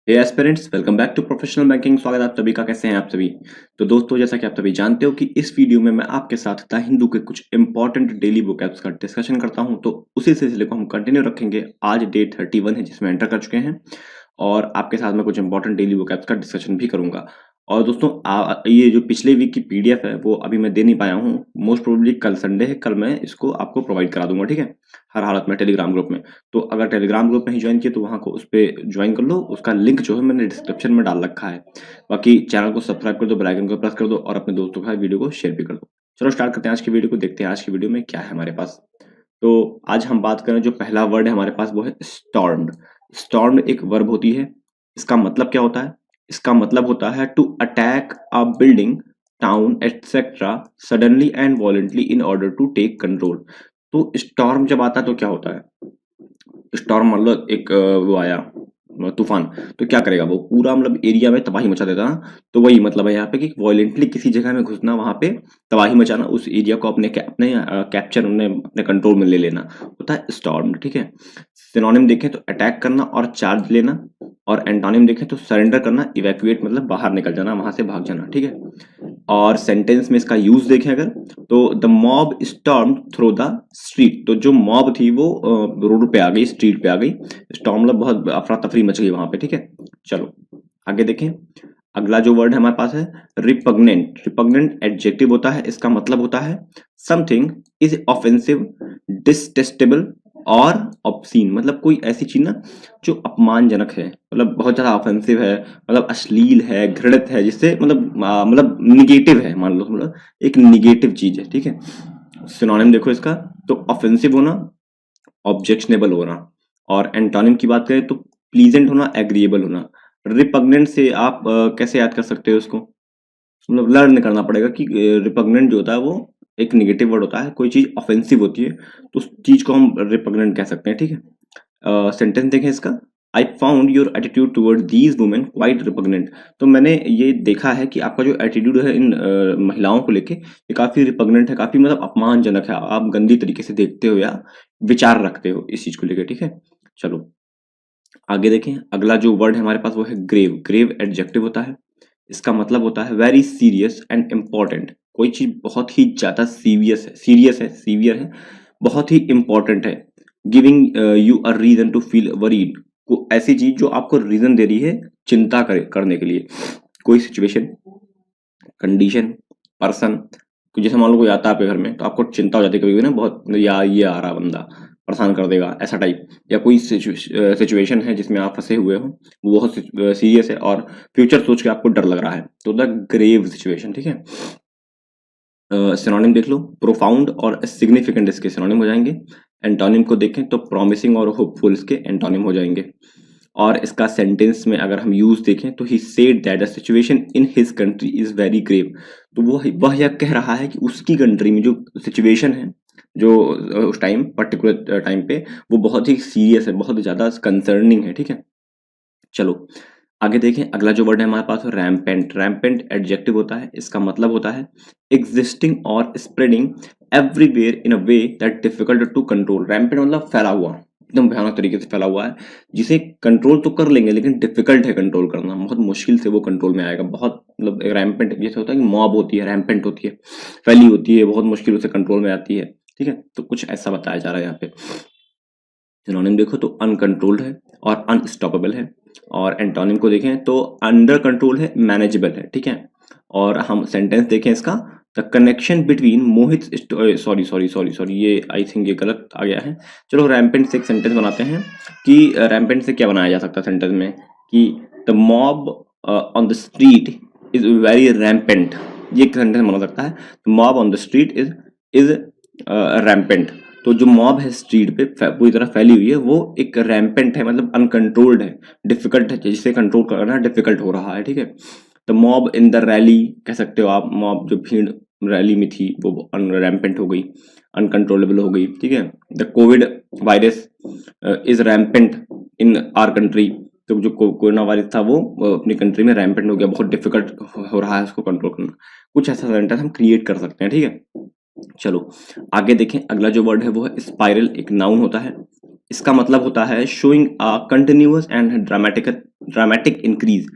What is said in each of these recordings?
Hey aspirants, welcome back to professional banking. स्वागत है आप सभी का। कैसे हैं आप सभी? तो दोस्तों, जैसा कि आप सभी जानते हो कि इस वीडियो में मैं आपके साथ द हिंदू के कुछ इंपॉर्टेंट डेली वोकैब्स का डिस्कशन करता हूं। तो उसी सिलसिले को हम कंटिन्यू रखेंगे। आज डे 31 है जिसमें एंटर कर चुके हैं और आपके साथ मैं कुछ इंपॉर्टेंट डेली वोकैब्स का डिस्कशन भी करूंगा। और दोस्तों, ये जो पिछले वीक की पीडीएफ है वो अभी मैं दे नहीं पाया हूँ। मोस्ट प्रोबेबली कल संडे है, कल मैं इसको आपको प्रोवाइड करा दूंगा, ठीक है, हर हालत में टेलीग्राम ग्रुप में। तो अगर टेलीग्राम ग्रुप नहीं ज्वाइन किए तो वहाँ को उस पर ज्वाइन कर लो। उसका लिंक जो है मैंने डिस्क्रिप्शन में डाल रखा है। बाकी चैनल को सब्सक्राइब कर दो, बेल आइकन को प्रेस कर दो और अपने दोस्तों के साथ वीडियो को शेयर भी कर दो। चलो स्टार्ट करते हैं आज की वीडियो को। देखते हैं आज की वीडियो में क्या है हमारे पास। तो आज हम बात करें, जो पहला वर्ड है हमारे पास वो है स्टॉर्म्ड। स्टॉर्म्ड एक वर्ब होती है। इसका मतलब क्या होता है? इसका मतलब होता है to attack a building, town etcetera suddenly and violently in order to take control. तो स्टॉर्म जब आता है तो क्या होता है? स्टॉर्म मतलब एक वो आया तूफान, तो क्या करेगा वो? पूरा मतलब एरिया में तबाही मचा देता ना। तो वही मतलब है यहाँ पे कि वॉलेंटली किसी जगह में घुसना, वहां पे तबाही मचाना, उस एरिया को अपने कैप्चर, अपने कंट्रोल में ले लेना होता है स्टॉर्म, ठीक है। सिनोनिम देखें तो अटैक करना और चार्ज लेना, और एंटोनिम देखें तो सरेंडर करना, इवैक्यूएट मतलब बाहर निकल जाना, वहां से भाग जाना, ठीक है। और सेंटेंस में इसका यूज देखें अगर, तो the mob storm through the street. तो जो मॉब थी वो रोड पे आ गई, स्ट्रीट पे आ गई। स्टॉर्म मतलब बहुत अफरा तफरी मच गई वहां पे, ठीक है। चलो आगे देखें। अगला जो वर्ड है हमारे पास है रिपग्नेंट। रिपग्नेंट एडजेक्टिव होता है। इसका मतलब होता है समथिंग इज ऑफेंसिव, डिसटेस्टेबल और ऑब्सीन। मतलब कोई ऐसी चीज ना जो अपमानजनक है, मतलब बहुत ज्यादा ऑफेंसिव है, मतलब अश्लील है, घृणित है, जिससे मतलब निगेटिव है, मान लो मतलब एक निगेटिव चीज है, ठीक है। सिनोनिम देखो इसका, तो ऑफेंसिव होना, ऑब्जेक्शनेबल होना। और एंटोनिम की बात करें तो प्लीजेंट होना, एग्रीएबल होना। रिपग्नेंट से आप कैसे याद कर सकते हो उसको? मतलब लर्न करना पड़ेगा कि रिपग्नेंट जो होता है वो एक निगेटिव वर्ड होता है। कोई चीज ऑफेंसिव होती है तो उस चीज को हम रिपग्नेंट कह सकते हैं, ठीक है। सेंटेंस देखें इसका, I found your attitude toward these women quite repugnant. तो मैंने ये देखा है कि आपका जो एटीट्यूड है इन महिलाओं को लेके, ये काफी रिपग्नेंट है, काफी मतलब अपमानजनक है। आप गंदी तरीके से देखते हो या विचार रखते हो इस चीज को लेकर, ठीक है। चलो आगे देखें। अगला जो वर्ड है हमारे पास वो है ग्रेव। ग्रेव एडजेक्टिव होता है। इसका मतलब होता है वेरी सीरियस एंड इम्पोर्टेंट। कोई चीज बहुत ही ज्यादा सीवियर है, बहुत ही इंपॉर्टेंट है। Giving you a reason to feel worried. को ऐसी चीज जो आपको रीजन दे रही है चिंता करने के लिए। कोई सिचुएशन, कंडीशन, पर्सन। जैसे मान लो कोई आता है आपके घर में तो आपको चिंता हो जाती है कभी कभी ना, बहुत, या ये आ रहा बंदा परेशान कर देगा, ऐसा टाइप। या कोई सिचुएशन है जिसमें आप फंसे हुए हो, वो बहुत सीरियस है और फ्यूचर सोच के आपको डर लग रहा है, तो द ग्रेव सिचुएशन, ठीक है। सिनोनिम देख लो, प्रोफाउंड और सिग्निफिकेंट इसके सिनोनिम हो जाएंगे। एंटोनिम को देखें तो प्रॉमिसिंग और होपफुल इसके एंटोनिम हो जाएंगे। और इसका सेंटेंस में अगर हम यूज देखें तो he said that the situation in his country is very grave. तो वह यह कह रहा है कि उसकी कंट्री में जो सिचुएशन है, जो उस टाइम पर्टिकुलर टाइम पे, वो बहुत ही सीरियस है, बहुत ज्यादा कंसर्निंग है, ठीक है। चलो आगे देखें। अगला जो वर्ड है हमारे पास रैम्पेंट। रैम्पेंट एडजेक्टिव होता है। इसका मतलब होता है एग्जिस्टिंग और spreading everywhere in a way that difficult to control. Rampant मतलब फैला हुआ, एकदम भयानक तरीके से फैला हुआ है, जिसे कंट्रोल तो कर लेंगे लेकिन डिफिकल्ट है कंट्रोल करना, बहुत मुश्किल से वो कंट्रोल में आएगा। बहुत मतलब रैम्पेंट जैसे होता है कि मॉब होती है, रैम्पेंट होती है, फैली होती है, बहुत मुश्किल से कंट्रोल में आती है, ठीक है। तो कुछ ऐसा बताया जा रहा है यहाँ पे। सिनोनिम देखो तो अनकंट्रोल्ड है और अनस्टॉपेबल है। और एंटोनिम को देखें तो अंडर कंट्रोल है, मैनेजेबल है, ठीक है। और हम सेंटेंस देखें इसका, the connection between Mohit, sorry sorry sorry sorry, ये आई थिंक ये गलत आ गया है। चलो रैम्पेंट से एक सेंटेंस बनाते हैं कि रैम्पेंट से क्या बनाया जा सकता है सेंटेंस में, कि the mob on the street is very rampant. ये एक सेंटेंस बना सकता है, the mob on the street is rampant. तो जो मॉब है स्ट्रीट पे पूरी तरह फैली हुई है, वो एक रैम्पेंट है, मतलब अनकंट्रोल्ड है, डिफिकल्ट है, जिसे कंट्रोल करना डिफिकल्ट हो रहा है, ठीक है। The mob in the rally कह सकते हो आप, मॉब जो भीड़ रैली में थी वो रैम्पेंट हो गई, अनकंट्रोलेबल हो गई, ठीक है। The Covid virus is rampant in our country. तो जो कोरोना वायरस था वो अपनी कंट्री में रैम्पेंट हो गया, बहुत डिफिकल्ट हो रहा है उसको कंट्रोल करना। कुछ ऐसा सेंटेंस हम क्रिएट कर सकते हैं, ठीक है। चलो आगे देखें। अगला जो वर्ड है वो है स्पाइरल। एक नाउन होता है। इसका मतलब होता है showing a continuous and dramatic increase.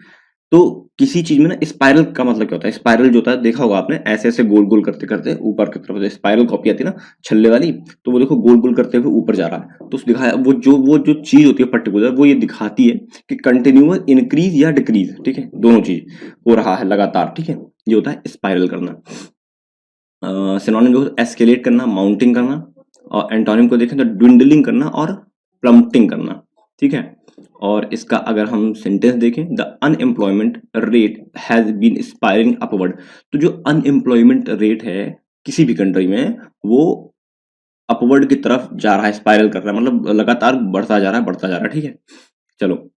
तो किसी चीज में ना स्पाइरल का मतलब क्या होता है? स्पाइरल जो होता है देखा होगा आपने, ऐसे ऐसे गोल गोल करते करते ऊपर की तरफ, स्पाइरल कॉपी आती है ना छल्ले वाली, तो वो देखो गोल गोल करते हुए ऊपर जा रहा है। तो दिखाया वो जो चीज होती है पर्टिकुलर, वो ये दिखाती है कि कंटिन्यूअस इंक्रीज या डिक्रीज, ठीक है, दोनों चीज हो रहा है लगातार, ठीक है, ये होता है स्पाइरल करना। सिनोनिम जो एस्केलेट करना, माउंटिंग करना, और एंटोनिम को देखें तो ड्विंडलिंग करना और प्लम्पटिंग करना, ठीक है। और इसका अगर हम सेंटेंस देखें, the unemployment rate has been spiralling upward. तो जो अनएम्प्लॉयमेंट रेट है किसी भी कंट्री में, वो अपवर्ड की तरफ जा रहा है, स्पाइरल कर रहा है, मतलब लगातार बढ़ता जा रहा है, बढ़ता जा रहा है, ठीक है। चलो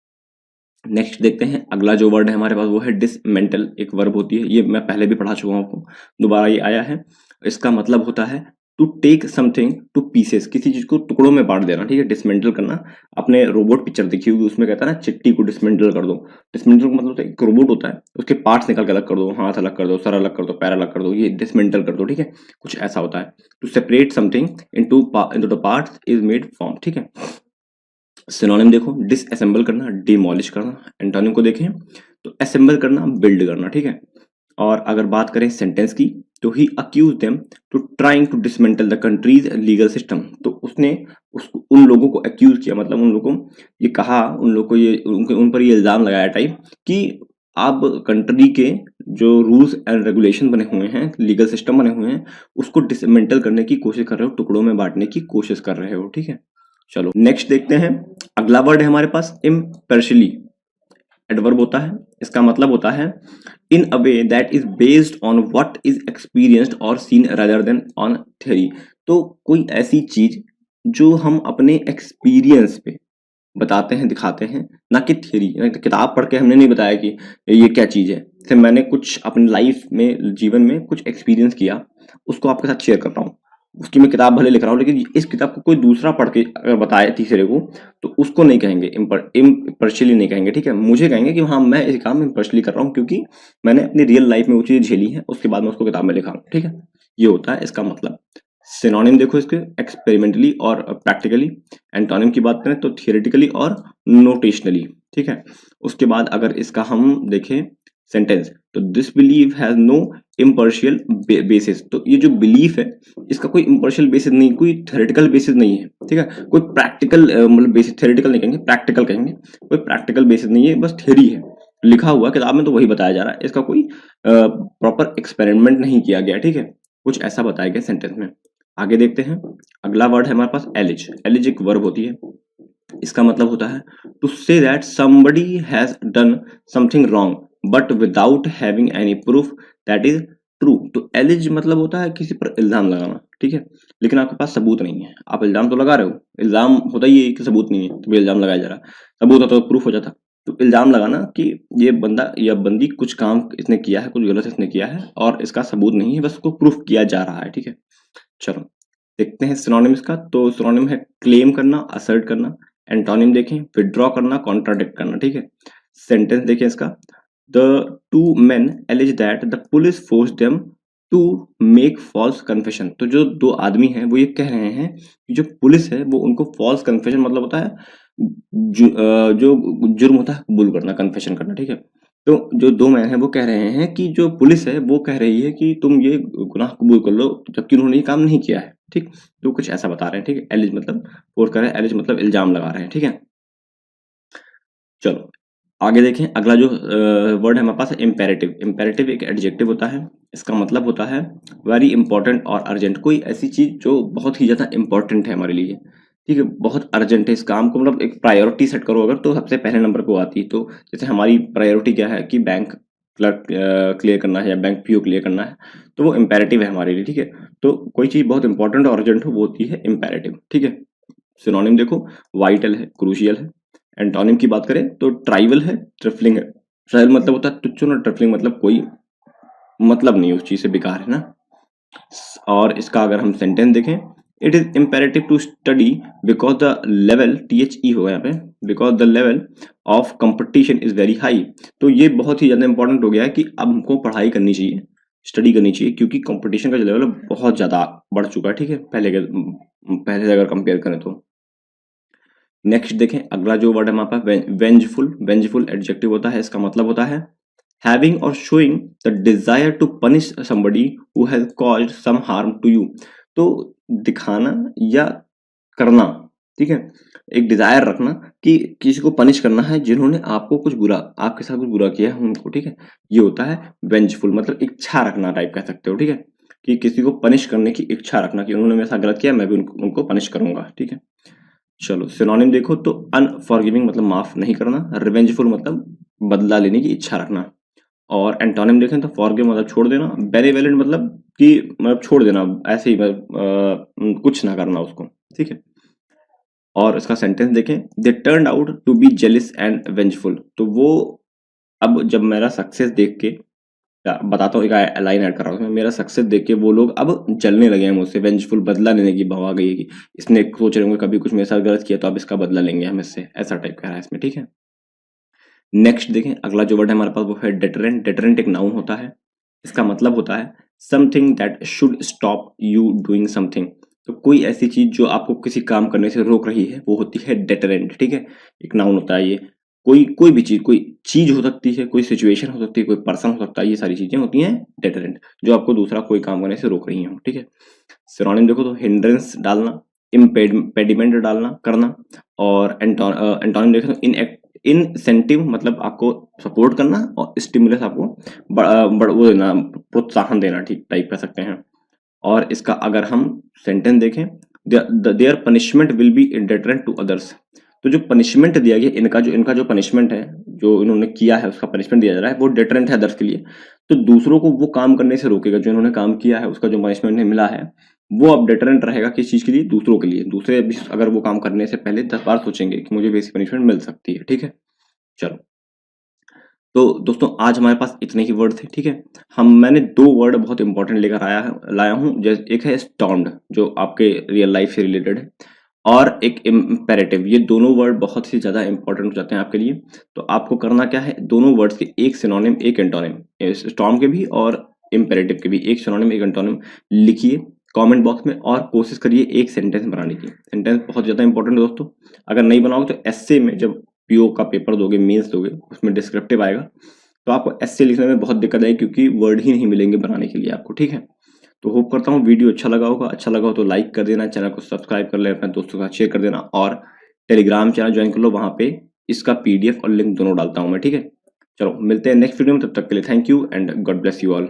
नेक्स्ट देखते हैं, अगला जो वर्ड है हमारे पास वो है डिसमेंटल, एक वर्ब होती है, ये मैं पहले भी पढ़ा चुका हूँ आपको, दोबारा ये आया है। इसका मतलब होता है to take something to pieces, किसी चीज को टुकड़ों में बांट देना, ठीक है, डिसमेंटल करना। आपने रोबोट पिक्चर देखी होगी, उसमें कहता है ना चिट्टी को डिसमेंटल कर दो। डिसमेंटल का मतलब होता है एक रोबोट होता है, उसके पार्ट्स निकाल के अलग कर दो, हाथ अलग कर दो, सर अलग कर दो, पैर अलग कर दो, ये डिसमेंटल कर दो, ठीक है, कुछ ऐसा होता है। To separate something into the parts is made form, ठीक है। सिनोनिम देखो, डिसअसेंबल करना, डिमोलिश करना। एंटोनिम को देखें तो असेंबल करना, बिल्ड करना, ठीक है। और अगर बात करें सेंटेंस की, तो ही accuse them to trying to dismantle the country's legal system. तो उसने उसको उन लोगों को अक्यूज किया, मतलब उन लोगों को ये कहा, उन लोगों को ये उन पर ये इल्जाम लगाया टाइप कि आप कंट्री के जो रूल्स एंड रेगुलेशन बने हुए हैं, लीगल सिस्टम बने हुए हैं, उसको डिसमेंटल करने की कोशिश कर रहे हो, टुकड़ों में बांटने की कोशिश कर रहे हो, ठीक है। चलो नेक्स्ट देखते हैं, अगला वर्ड है हमारे पास इम्पार्शियली, एडवर्ब होता है। इसका मतलब होता है in a way that is based on what is experienced और seen rather than on theory. तो कोई ऐसी चीज जो हम अपने एक्सपीरियंस पे बताते हैं, दिखाते हैं, ना कि थ्योरी, किताब पढ़ के हमने नहीं बताया कि ये क्या चीज है। जैसे मैंने कुछ अपनी लाइफ में, जीवन में कुछ एक्सपीरियंस किया, उसको आपके साथ शेयर कर रहा हूँ। उसकी मैं किताब भले लिख रहा हूँ, लेकिन इस किताब को कोई दूसरा पढ़ के अगर बताए तीसरे को, तो उसको नहीं कहेंगे इम्पर्शियली, नहीं कहेंगे, ठीक है। मुझे कहेंगे कि हाँ मैं इस काम इम्पर्शियली कर रहा हूँ, क्योंकि मैंने अपनी रियल लाइफ में वो चीज़ झेली है, उसके बाद मैं उसको किताब में लिखा हूँ, ठीक है। ये होता है इसका मतलब। सिनोनिम देखो इसके, एक्सपेरिमेंटली और प्रैक्टिकली। एंटोनिम की बात करें तो थियोरेटिकली और नोटेशनली, ठीक है। उसके बाद अगर इसका हम देखें सेंटेंस, तो this belief has no impartial basis. तो ये जो बिलीफ है, इसका कोई इम्पर्शियल बेसिस नहीं, कोई थ्योरेटिकल बेसिस नहीं है, ठीक है। कोई प्रैक्टिकल मतलब बेसिस, थ्योरेटिकल नहीं कहेंगे, प्रैक्टिकल कहेंगे। कोई प्रैक्टिकल बेसिस नहीं है, बस थ्योरी है, लिखा हुआ किताब में तो वही बताया जा रहा है, इसका कोई प्रॉपर एक्सपेरिमेंट नहीं किया गया, ठीक है। कुछ ऐसा बताया गया सेंटेंस में। आगे देखते हैं, अगला वर्ड है हमारे पास एलिज। एलिज एक वर्ब होती है, इसका मतलब होता है to say that somebody has done something wrong but without having any proof that is true. तो एलिज मतलब होता है किसी पर इल्जाम लगाना, ठीक है, लेकिन आपके पास सबूत नहीं है। आप इल्जाम तो लगा रहे हो, इल्जाम होता ही है कि सबूत नहीं है, तो भी इल्जाम लगाया जा रहा है। सबूत होता तो प्रूफ हो जाता। तो इल्जाम लगाना कि ये बंदा या बंदी कुछ काम इसने किया है, कुछ गलत इसने किया है, और इसका सबूत नहीं है, बस उसको प्रूफ किया जा रहा है, ठीक है। चलो देखते हैं सिनोनिम्स का। तो सिनोनिम है क्लेम करना, असर्ट करना। एंटोनिम देखें, विड्रॉ करना, कॉन्ट्राडिक्ट करना, ठीक है। सेंटेंस देखें इसका, the two men allege that the police force them to make false confession. तो जो दो आदमी हैं वो ये कह रहे हैं कि जो पुलिस है वो उनको फॉल्स कन्फेशन, मतलब होता है जो जुर्म होता है कबूल करना, कन्फेशन करना, ठीक है। तो जो दो मैन हैं वो कह रहे हैं कि जो पुलिस है वो कह रही है कि तुम ये गुनाह कबूल कर लो, जबकि उन्होंने ये काम नहीं किया है, ठीक। तो कुछ ऐसा बता रहे हैं, ठीक है। एलिज मतलब फोर्स कर रहे हैं, एलिज मतलब इल्जाम लगा रहे हैं, ठीक है। चलो आगे देखें, अगला जो वर्ड है हमारे पास है इम्पेरेटिव। इम्पेरेटिव एक एडजेक्टिव होता है, इसका मतलब होता है वेरी इंपॉर्टेंट और अर्जेंट। कोई ऐसी चीज जो बहुत ही ज्यादा इंपॉर्टेंट है हमारे लिए, ठीक है, बहुत अर्जेंट है इस काम को, मतलब एक प्रायोरिटी सेट करो अगर, तो सबसे पहले नंबर पे आती है। तो जैसे हमारी प्रायोरिटी क्या है कि बैंक क्लर्क क्लियर करना है या बैंक पीओ क्लियर करना है, तो वो इम्पेरेटिव है हमारे लिए, ठीक है। तो कोई चीज बहुत इंपॉर्टेंट और अर्जेंट हो, वो होती है इम्पेरेटिव, ठीक है। सिनोनिम देखो, वाइटल है, क्रूशियल है। एंटोनिम की बात करें तो ट्राइवल है, ट्रिफलिंग है। ट्राइवल मतलब होता है तुच्छ, और ट्रिफलिंग मतलब कोई मतलब नहीं, उस चीज से बेकार है ना। और इसका अगर हम सेंटेंस देखें, it is imperative to study because the level, THE होगा यहाँ पे, because the level of competition is very high. तो ये बहुत ही ज्यादा इंपॉर्टेंट हो गया है कि अब हमको पढ़ाई करनी चाहिए, स्टडी करनी चाहिए, क्योंकि कंपटीशन का जो लेवल है बहुत ज्यादा बढ़ चुका है, ठीक है, पहले से अगर कंपेयर करें तो। नेक्स्ट देखें अगला जो वर्ड है हमारे पास वेंजफुल। वेंजफुल एडजेक्टिव होता है, इसका मतलब होता है हैविंग और showing the desire to punish somebody who has caused some harm to you. तो दिखाना या करना, ठीक है, एक डिजायर रखना कि किसी को पनिश करना है जिन्होंने आपको कुछ बुरा, आपके साथ कुछ बुरा किया है उनको, ठीक है, ये होता है वेंजफुल, मतलब इच्छा रखना टाइप कह सकते हो, ठीक है, कि किसी को पनिश करने की इच्छा रखना कि उन्होंने मेरे साथ गलत किया, मैं भी उनको पनिश करूंगा, ठीक है। चलो सिनोनिम देखो तो अनफॉरगिविंग मतलब माफ नहीं करना, रिवेंजफुल मतलब बदला लेने की इच्छा रखना, और एंटोनिम देखें तो फॉरगिव मतलब छोड़ देना, बेनेवोलेंट मतलब कि मतलब छोड़ देना ऐसे ही, मतलब कुछ ना करना उसको, ठीक है। और इसका सेंटेंस देखें, they turn out to be jealous and vengeful. तो वो अब जब मेरा सक्सेस देख के, बताता हूँ, एक लाइन ऐड कर रहा हूँ उसमें, मेरा सक्सेस देख के वो लोग अब जलने लगे हैं मुझसे, वेंजफुल बदला लेने की भाव आ गई है कि इसने सोच रहे होंगे कभी कुछ मेरे साथ गलत किया तो अब इसका बदला लेंगे हम इससे, ऐसा टाइप का है इसमें, ठीक है। नेक्स्ट देखें अगला जो वर्ड है हमारे पास वो है डेटरेंट। डेटरेंट एक नाउन होता है, इसका मतलब होता है something that should stop you doing something. तो कोई ऐसी चीज जो आपको किसी काम करने से रोक रही है वो होती है डेटरेंट, ठीक है, एक नाउन होता है ये। कोई कोई भी चीज, कोई चीज हो सकती है, कोई सिचुएशन हो सकती है, कोई पर्सन हो सकता है, ये सारी चीजें होती हैं डेटरेंट, जो आपको दूसरा कोई काम करने से रोक रही हो, ठीक है। सिनोनिम देखो तो हिंड्रेंस डालना, इम्पेडिमेंट डालना करना, और एंटोनिम देखो तो इंसेंटिव मतलब आपको सपोर्ट करना, और स्टिमुलस आपको वो देना, प्रोत्साहन देना, ठीक टाइप कर सकते हैं। और इसका अगर हम सेंटेंस देखें, their punishment will be deterrent to others. तो जो पनिशमेंट दिया गया, इनका जो पनिशमेंट है, जो इन्होंने किया है उसका पनिशमेंट दिया जा रहा है, वो डेटरेंट है अदर्स के लिए। तो दूसरों को वो काम करने से रोकेगा, जो इन्होंने काम किया है उसका जो पनिशमेंट मिला है वो अब डेटरेंट रहेगा किस चीज के लिए, दूसरों के लिए। दूसरे भी अगर वो काम करने से पहले 10 बार सोचेंगे कि मुझे भी ऐसी पनिशमेंट मिल सकती है, ठीक है। चलो, तो दोस्तों आज हमारे पास इतने ही वर्ड थे, ठीक है। मैंने दो वर्ड बहुत इंपॉर्टेंट लेकर लाया हूँ, जैसे एक है स्टॉर्म्ड जो आपके रियल लाइफ से रिलेटेड है, और एक इम्पेरेटिव। ये दोनों वर्ड बहुत ही ज्यादा इंपॉर्टेंट हो जाते हैं आपके लिए। तो आपको करना क्या है, दोनों वर्ड्स के एक सिनोनिम एक एंटोनिम, स्टॉर्म के भी और इम्पेरेटिव के भी एक सिनोनिम एक एंटोनिम लिखिए कमेंट बॉक्स में, और कोशिश करिए एक सेंटेंस बनाने की। सेंटेंस बहुत ज्यादा इंपॉर्टेंट है दोस्तों, अगर नहीं बनाओगे तो एस्से में जब पीओ का पेपर दोगे, मेंस दोगे, उसमें डिस्क्रिप्टिव आएगा तो आपको एस्से लिखने में बहुत दिक्कत आएगी, क्योंकि वर्ड ही नहीं मिलेंगे बनाने के लिए आपको, ठीक है। तो होप करता हूँ वीडियो अच्छा लगा होगा, अच्छा लगा हो तो लाइक कर देना, चैनल को सब्सक्राइब कर ले, अपने दोस्तों के साथ शेयर कर देना, और टेलीग्राम चैनल ज्वाइन कर लो, वहां पे इसका पीडीएफ और लिंक दोनों डालता हूँ मैं, ठीक है। चलो मिलते हैं नेक्स्ट वीडियो में, तब तक के लिए thank you and God bless you all.